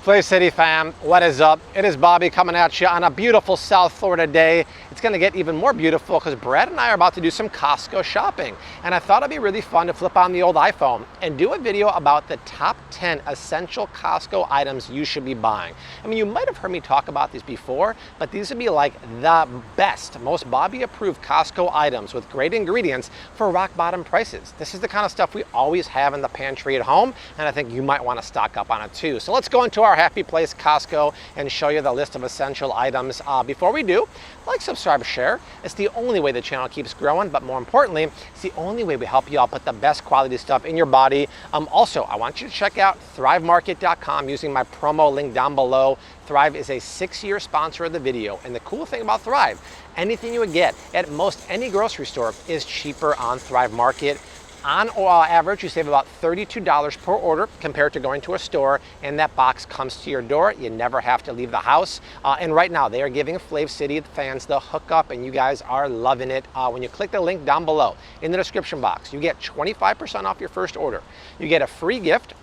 Flave City fam, what is up? It is Bobby coming at you on a beautiful South Florida day. It's gonna get even more beautiful because Brad and I are about to do some Costco shopping. And I thought it'd be really fun to flip on the old iPhone and do a video about the top 10 essential Costco items you should be buying. I mean, you might have heard me talk about these before, but these would be like the best, most Bobby approved Costco items with great ingredients for rock bottom prices. This is the kind of stuff we always have in the pantry at home, and I think you might want to stock up on it too. So let's go into our happy place, Costco, and show you the list of essential items. Before we do, like, subscribe, share. It's the only way the channel keeps growing, but more importantly, it's the only way we help you all put the best quality stuff in your body. Also, I want you to check out thrivemarket.com using my promo link down below. Thrive is a 6-year sponsor of the video, and the cool thing about Thrive, anything you would get at most any grocery store is cheaper on Thrive Market. On average, you save about $32 per order compared to going to a store, and that box comes to your door. You never have to leave the house. And right now, they are giving Flave City fans the hookup, and you guys are loving it. When you click the link down below in the description box, you get 25% off your first order. You get a free gift.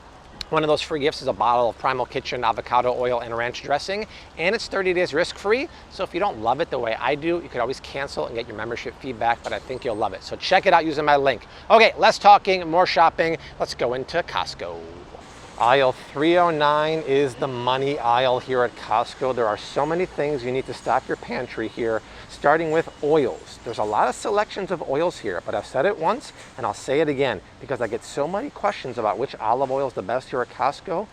One of those free gifts is a bottle of Primal Kitchen avocado oil and ranch dressing, and it's 30 days risk-free. So if you don't love it the way I do, you could always cancel and get your membership feedback, but I think you'll love it. So check it out using my link. Okay, less talking, more shopping. Let's go into Costco. Aisle 309 is the money aisle here at Costco. There are so many things you need to stock your pantry here, starting with oils. There's a lot of selections of oils here, but I've said it once and I'll say it again because I get so many questions about which olive oil is the best here at Costco.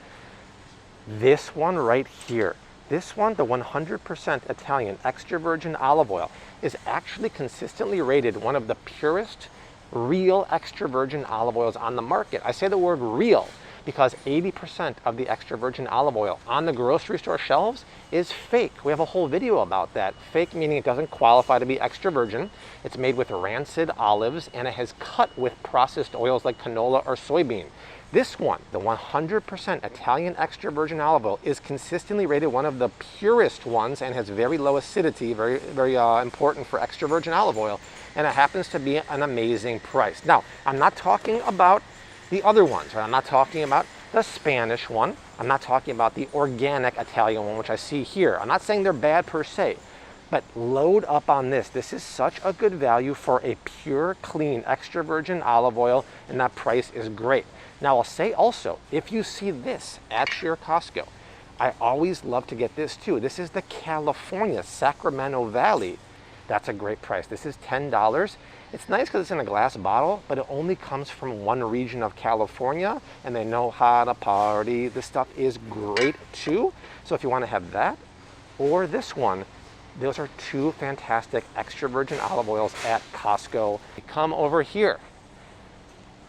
This one right here, this one, the 100% Italian extra virgin olive oil, is actually consistently rated one of the purest, real extra virgin olive oils on the market. I say the word real because 80% of the extra virgin olive oil on the grocery store shelves is fake. We have a whole video about that. Fake meaning it doesn't qualify to be extra virgin. It's made with rancid olives and it has cut with processed oils like canola or soybean. This one, the 100% Italian extra virgin olive oil, is consistently rated one of the purest ones and has very low acidity, very important for extra virgin olive oil, and it happens to be an amazing price. Now, I'm not talking about the other ones, right? I'm not talking about the Spanish one. I'm not talking about the organic Italian one, which I see here. I'm not saying they're bad per se, but load up on this. This is such a good value for a pure, clean, extra virgin olive oil, and that price is great. Now, I'll say also, if you see this at your Costco, I always love to get this too. This is the California Sacramento Valley. That's a great price. This is $10. It's nice because it's in a glass bottle, but it only comes from one region of California, and they know how to party. This stuff is great too. So if you want to have that or this one, those are two fantastic extra virgin olive oils at Costco. We come over here.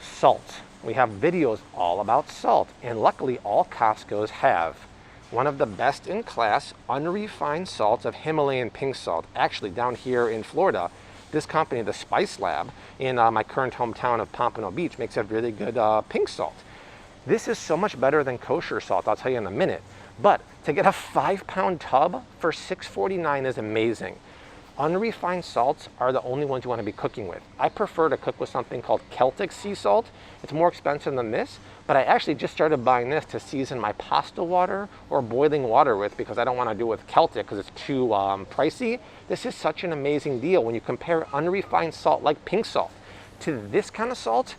Salt. We have videos all about salt, and luckily all Costco's have one of the best in class unrefined salts of Himalayan pink salt. Actually, down here in Florida, this company, the Spice Lab, in my current hometown of Pompano Beach, makes a really good pink salt. This is so much better than kosher salt, I'll tell you in a minute. But to get a 5-pound tub for $6.49 is amazing. Unrefined salts are the only ones you want to be cooking with. I prefer to cook with something called Celtic sea salt. It's more expensive than this, but I actually just started buying this to season my pasta water or boiling water with because I don't want to do it with Celtic because it's too pricey. This is such an amazing deal when you compare unrefined salt like pink salt to this kind of salt.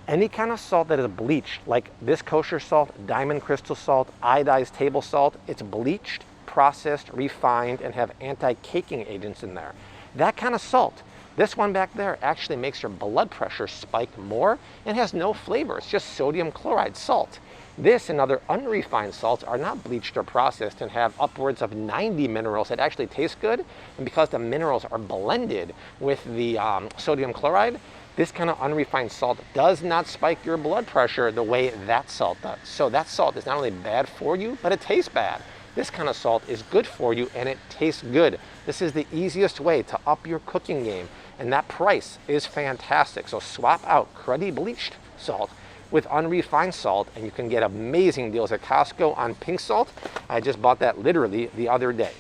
Any kind of salt that is bleached, like this kosher salt, diamond crystal salt, iodized table salt, it's bleached, processed, refined, and have anti-caking agents in there. That kind of salt, this one back there, actually makes your blood pressure spike more and has no flavor. It's just sodium chloride salt. This and other unrefined salts are not bleached or processed and have upwards of 90 minerals that actually taste good. And because the minerals are blended with the sodium chloride, this kind of unrefined salt does not spike your blood pressure the way that salt does. So that salt is not only bad for you, but it tastes bad. This kind of salt is good for you and it tastes good. This is the easiest way to up your cooking game, and that price is fantastic. So swap out cruddy bleached salt with unrefined salt and you can get amazing deals at Costco on pink salt. I just bought that literally the other day.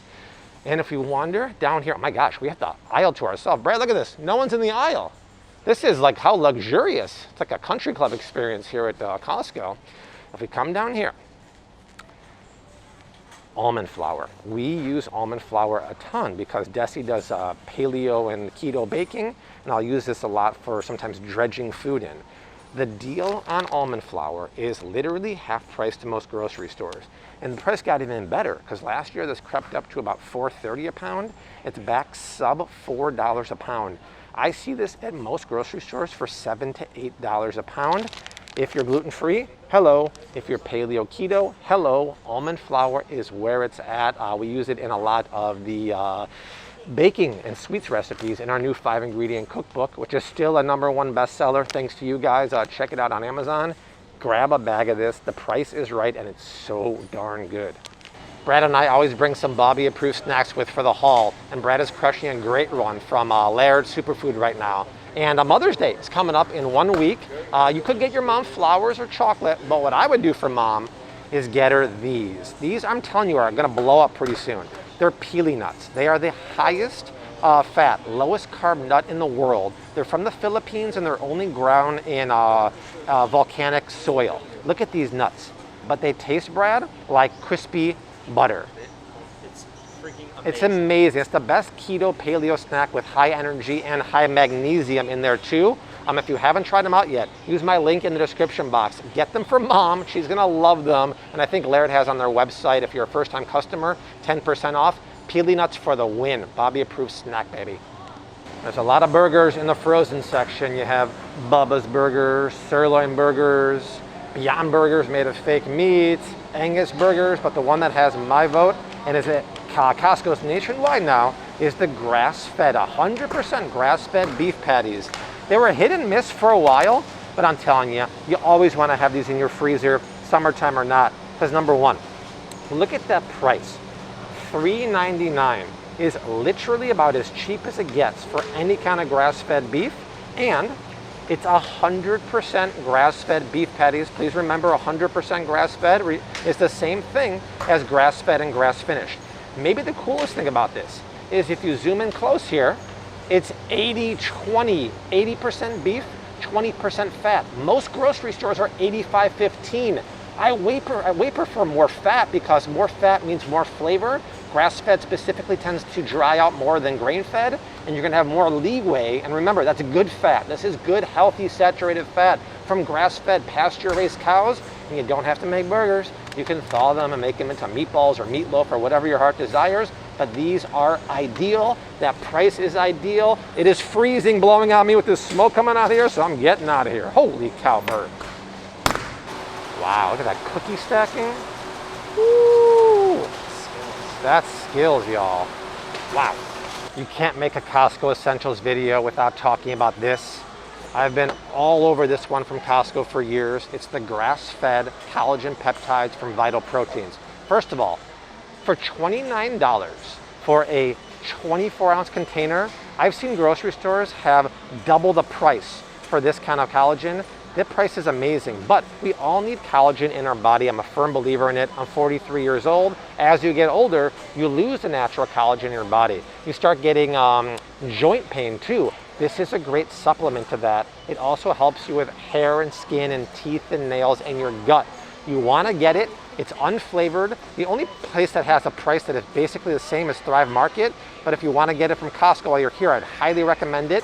And if you wander down here, oh my gosh, we have the aisle to ourselves. Brad, look at this. No one's in the aisle. This is like how luxurious. It's like a country club experience here at Costco. If we come down here, almond flour. We use almond flour a ton because Desi does paleo and keto baking, and I'll use this a lot for sometimes dredging food in. The deal on almond flour is literally half price to most grocery stores. And the price got even better because last year this crept up to about $4.30 a pound. It's back sub $4 a pound. I see this at most grocery stores for $7 to $8 a pound. If you're gluten-free, hello. If you're paleo keto, hello. Almond flour is where it's at. We use it in a lot of the baking and sweets recipes in our new 5-ingredient cookbook, which is still a #1 bestseller thanks to you guys. Check it out on Amazon. Grab a bag of this. The price is right and it's so darn good. Brad and I always bring some Bobby approved snacks with for the haul, and Brad is crushing a great run from Laird Superfood right now. And Mother's Day is coming up in 1 week. You could get your mom flowers or chocolate, but what I would do for mom is get her these. These, I'm telling you, are gonna blow up pretty soon. They're peely nuts. They are the highest fat, lowest carb nut in the world. They're from the Philippines and they're only grown in volcanic soil. Look at these nuts. But they taste, Brad, like crispy butter. It's freaking amazing. It's amazing. It's the best keto paleo snack with high energy and high magnesium in there too. If you haven't tried them out yet, use my link in the description box. Get them for mom. She's gonna love them. And I think Laird has on their website, if you're a first-time customer, 10% off. Peely nuts for the win. Bobby approved snack, baby. There's a lot of burgers in the frozen section. You have Bubba's Burgers, sirloin burgers, Beyond Burgers made of fake meat, Angus burgers, but the one that has my vote and is at Costco's nationwide now is the grass-fed, 100% grass-fed beef patties. They were hit and miss for a while, but I'm telling you, you always want to have these in your freezer, summertime or not, because #1, look at that price. $3.99 is literally about as cheap as it gets for any kind of grass-fed beef, and it's 100% grass-fed beef patties. Please remember, 100% grass-fed is the same thing as grass-fed and grass-finished. Maybe the coolest thing about this is if you zoom in close here, it's 80-20, 80% beef, 20% fat. Most grocery stores are 85-15. I way prefer more fat because more fat means more flavor. Grass-fed specifically tends to dry out more than grain-fed, and you're gonna have more leeway. And remember, that's good fat. This is good, healthy, saturated fat from grass-fed, pasture-raised cows, and you don't have to make burgers. You can thaw them and make them into meatballs or meatloaf or whatever your heart desires, but these are ideal. That price is ideal. It is freezing, blowing on me with this smoke coming out here, so I'm getting out of here. Holy cow, bird. Wow, look at that cookie stacking. Woo! That's skills, y'all. Wow. You can't make a Costco Essentials video without talking about this. I've been all over this one from Costco for years. It's the grass-fed collagen peptides from Vital Proteins. First of all, for $29 for a 24-ounce container, I've seen grocery stores have double the price for this kind of collagen. That price is amazing, but we all need collagen in our body. I'm a firm believer in it. I'm 43 years old. As you get older, you lose the natural collagen in your body. You start getting joint pain too. This is a great supplement to that. It also helps you with hair and skin and teeth and nails and your gut. You want to get it. It's unflavored. The only place that has a price that is basically the same as Thrive Market, but if you want to get it from Costco while you're here, I'd highly recommend it.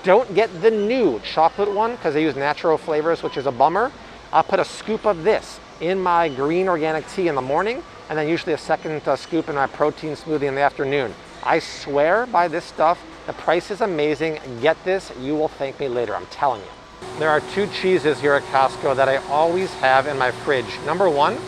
Don't get the new chocolate one because they use natural flavors, which is a bummer. I'll put a scoop of this in my green organic tea in the morning, and then usually a second scoop in my protein smoothie in the afternoon. I swear by this stuff. The price is amazing. Get this, you will thank me later, I'm telling you. There are 2 cheeses here at Costco that I always have in my fridge. #1,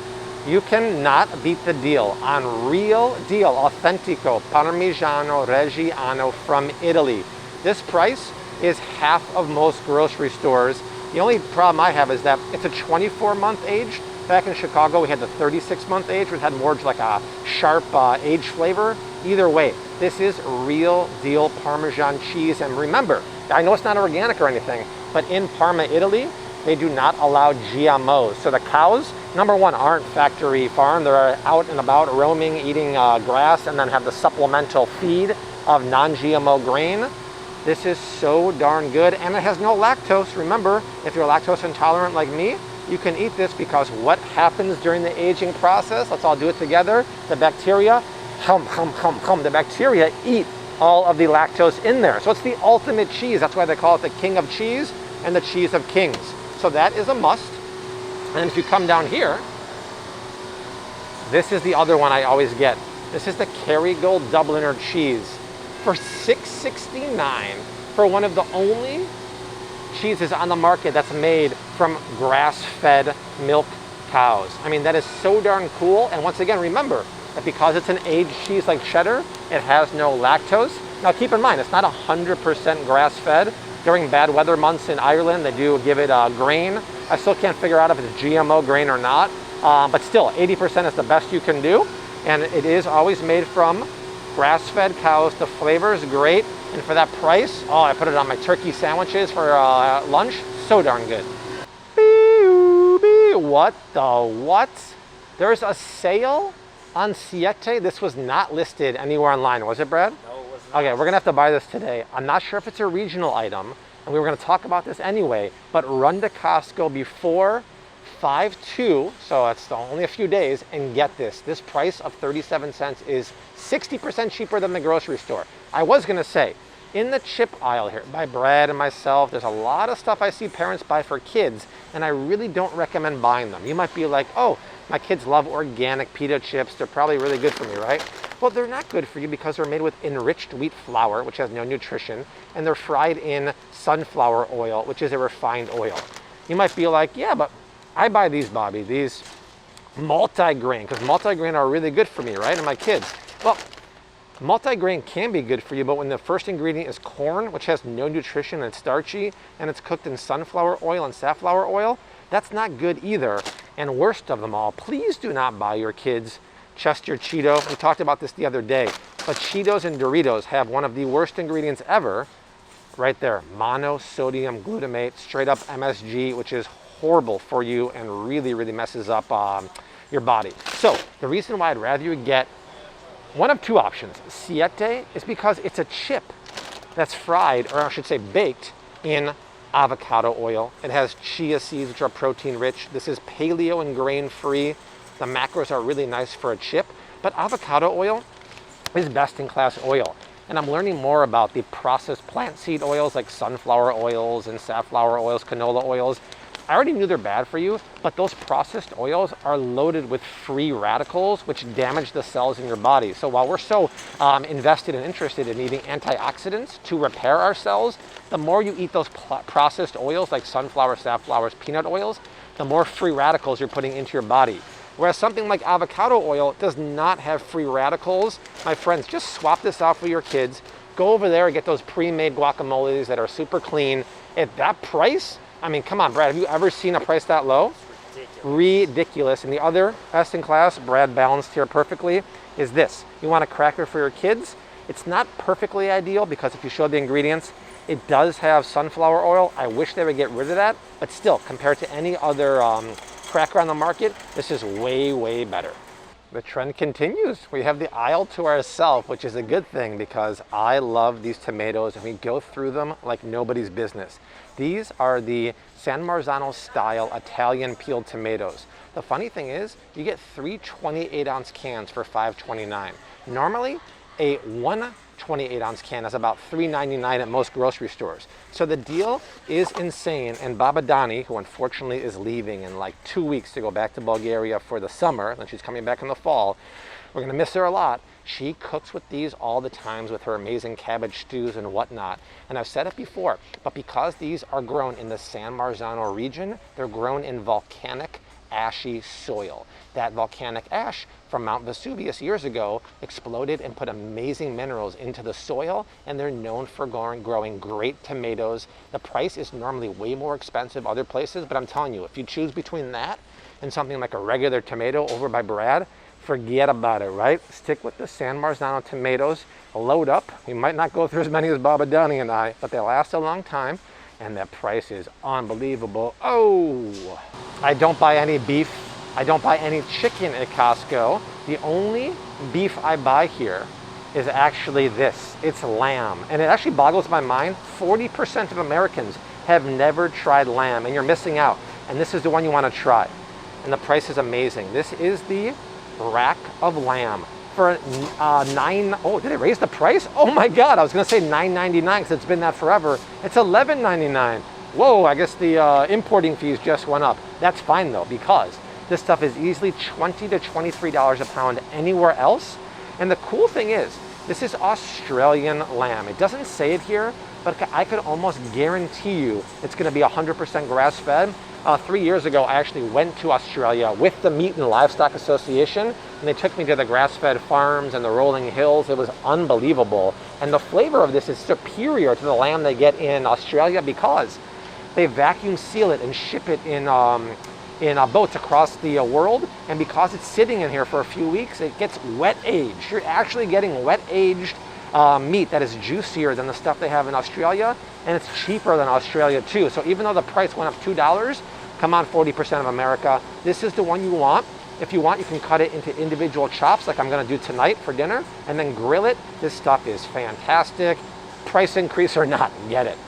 you cannot beat the deal on Real Deal Authentico Parmigiano Reggiano from Italy. This price is half of most grocery stores. The only problem I have is that it's a 24-month age. Back in Chicago, we had the 36-month age, which had more like a sharp age flavor. Either way, this is Real Deal Parmesan cheese. And remember, I know it's not organic or anything, but in Parma, Italy, they do not allow GMOs. So the cows, #1, aren't factory farmed. They're out and about roaming, eating grass, and then have the supplemental feed of non-GMO grain. This is so darn good, and it has no lactose. Remember, if you're lactose intolerant like me, You can eat this because what happens during the aging process, let's all do it together, the bacteria, the bacteria eat all of the lactose in there. So it's the ultimate cheese. That's why they call it the king of cheese and the cheese of kings. So that is a must. And if you come down here, this is the other one I always get. This is the Kerrygold Dubliner cheese for $6.69 for one of the only cheeses on the market that's made from grass-fed milk cows. I mean, that is so darn cool. And once again, remember that because it's an aged cheese like cheddar, it has no lactose. Now keep in mind, it's not 100% grass-fed. During bad weather months in Ireland, they do give it grain. I still can't figure out if it's GMO grain or not, but still 80% is the best you can do. And it is always made from grass-fed cows. The flavor is great. And for that price, oh, I put it on my turkey sandwiches for lunch. So darn good. What the what? There's a sale on Siete. This was not listed anywhere online, was it, Brad? No, it was not. Okay, we're gonna have to buy this today. I'm not sure if it's a regional item, and we were gonna talk about this anyway, but run to Costco before 5/2, so it's only a few days, and get this. This price of 37 cents is 60% cheaper than the grocery store. I was gonna say, in the chip aisle here, by Brad and myself, there's a lot of stuff I see parents buy for kids, and I really don't recommend buying them. You might be like, oh, my kids love organic pita chips. They're probably really good for me, right? Well, they're not good for you because they're made with enriched wheat flour, which has no nutrition, and they're fried in sunflower oil, which is a refined oil. You might be like, yeah, but I buy these, Bobby, these multi-grain, because multi-grain are really good for me, right? And my kids. Well, multi-grain can be good for you, but when the first ingredient is corn, which has no nutrition and it's starchy, and it's cooked in sunflower oil and safflower oil, that's not good either. And worst of them all, please do not buy your kids Chester Cheeto. We talked about this the other day, but Cheetos and Doritos have one of the worst ingredients ever, right there, monosodium glutamate, straight up MSG, which is horrible for you and really, really messes up your body. So the reason why I'd rather you get one of two options, Siete, is because it's a chip that's fried, or I should say baked, in avocado oil. It has chia seeds, which are protein rich. This is paleo and grain free. The macros are really nice for a chip, but avocado oil is best in class oil. And I'm learning more about the processed plant seed oils like sunflower oils and safflower oils, canola oils. I already knew they're bad for you, but those processed oils are loaded with free radicals, which damage the cells in your body. So while we're so invested and interested in eating antioxidants to repair our cells, the more you eat those processed oils like sunflower, safflowers, peanut oils, the more free radicals you're putting into your body. Whereas something like avocado oil does not have free radicals. My friends, just swap this out for your kids. Go over there and get those pre-made guacamoles that are super clean. At that price, I mean, come on, Brad, have you ever seen a price that low? Ridiculous. And the other best in class, Brad balanced here perfectly, is this. You want a cracker for your kids? It's not perfectly ideal because if you show the ingredients, it does have sunflower oil. I wish they would get rid of that, but still, compared to any other cracker on the market, this is way, way better. The trend continues. We have the aisle to ourselves, which is a good thing because I love these tomatoes and we go through them like nobody's business. These are the San Marzano style Italian peeled tomatoes. The funny thing is, you get 3 28-ounce cans for $5.29. Normally, a 1 28-ounce can is about $3.99 at most grocery stores. So the deal is insane. And Baba Dani, who unfortunately is leaving in like 2 weeks to go back to Bulgaria for the summer, then she's coming back in the fall. We're gonna miss her a lot. She cooks with these all the times with her amazing cabbage stews and whatnot. And I've said it before, but because these are grown in the San Marzano region, they're grown in volcanic, ashy soil. That volcanic ash from Mount Vesuvius years ago exploded and put amazing minerals into the soil, and they're known for growing great tomatoes. The price is normally way more expensive other places, but I'm telling you, if you choose between that and something like a regular tomato over by Brad, forget about it, right? Stick with the San Marzano tomatoes, load up. You might not go through as many as Baba Dani and I, but they last a long time, and that price is unbelievable. Oh, I don't buy any beef. I don't buy any chicken at Costco. The only beef I buy here is actually this. It's lamb. And it actually boggles my mind. 40% of Americans have never tried lamb, and you're missing out. and this is the one you want to try. And the price is amazing. This is the rack of lamb for oh, did it raise the price? Oh my God, I was gonna say $9.99 because it's been that forever. It's $11.99. Whoa, I guess the importing fees just went up. That's fine though, because this stuff is easily $20 to $23 a pound anywhere else. And the cool thing is, this is Australian lamb. It doesn't say it here, but I could almost guarantee you it's gonna be 100% grass-fed. 3 years ago, I actually went to Australia with the Meat and Livestock Association, and they took me to the grass-fed farms and the rolling hills. It was unbelievable. And the flavor of this is superior to the lamb they get in Australia because they vacuum seal it and ship it in boats across the world. And because it's sitting in here for a few weeks, it gets wet aged. You're actually getting wet aged meat that is juicier than the stuff they have in Australia, and it's cheaper than Australia too. So even though the price went up $2, come on 40% of America, this is the one you want. If you want, you can cut it into individual chops like I'm gonna do tonight for dinner, and then grill it. This stuff is fantastic. Price increase or not, get it.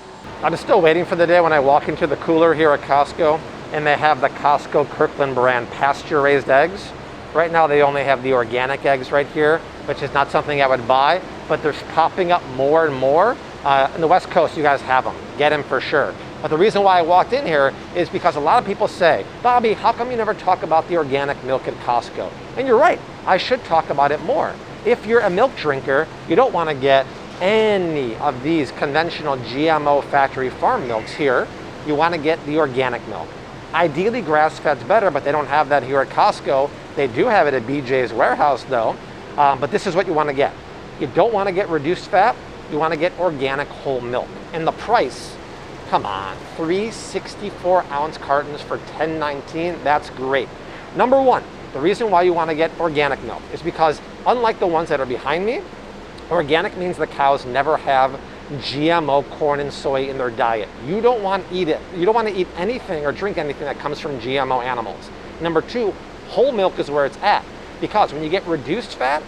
I'm still waiting for the day when I walk into the cooler here at Costco and they have the Costco Kirkland brand pasture-raised eggs. Right now they only have the organic eggs right here, which is not something I would buy, but they're popping up more and more. In the West Coast, you guys have them. Get them for sure. But the reason why I walked in here is because a lot of people say, Bobby, how come you never talk about the organic milk at Costco? And you're right, I should talk about it more. If you're a milk drinker, you don't want to get any of these conventional GMO factory farm milks here. You want to get the organic milk. Ideally, grass-fed's better, but they don't have that here at Costco. They do have it at BJ's warehouse though, but this is what you want to get. You don't want to get reduced fat, you want to get organic whole milk. And the price, come on, 3 64-ounce cartons for $10.19, that's great. Number one, the reason why you want to get organic milk is because unlike the ones that are behind me, organic means the cows never have GMO corn and soy in their diet. You don't want to eat it. You don't want to eat anything or drink anything that comes from GMO animals. Number two, whole milk is where it's at, because when you get reduced fat,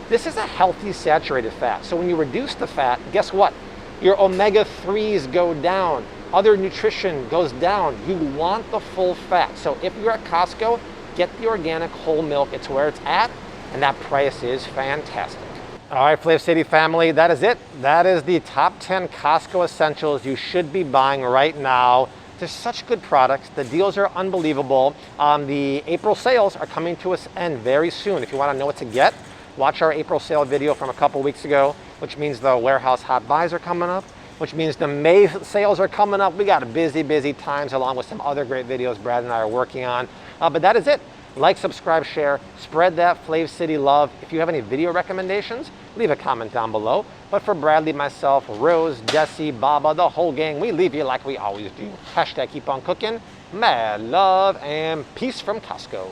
this is a healthy saturated fat. So when you reduce the fat, guess what? Your omega-3s go down, other nutrition goes down. You want the full fat. So if you're at Costco, get the organic whole milk. It's where it's at, and that price is fantastic. All right, Flav City family, that is it. That is the top 10 Costco essentials you should be buying right now. They're such good products. The deals are unbelievable. The April sales are coming to us end very soon. If you want to know what to get, watch our April sale video from a couple weeks ago, which means the warehouse hot buys are coming up, which means the May sales are coming up. We got busy times along with some other great videos Brad and I are working on. But that is it. Like, subscribe, share, spread that Flav City love. If you have any video recommendations, leave a comment down below. But for Bradley, myself, Rose, Jesse, Baba, the whole gang, we leave you like we always do. Hashtag keep on cooking. Mad love and peace from Costco.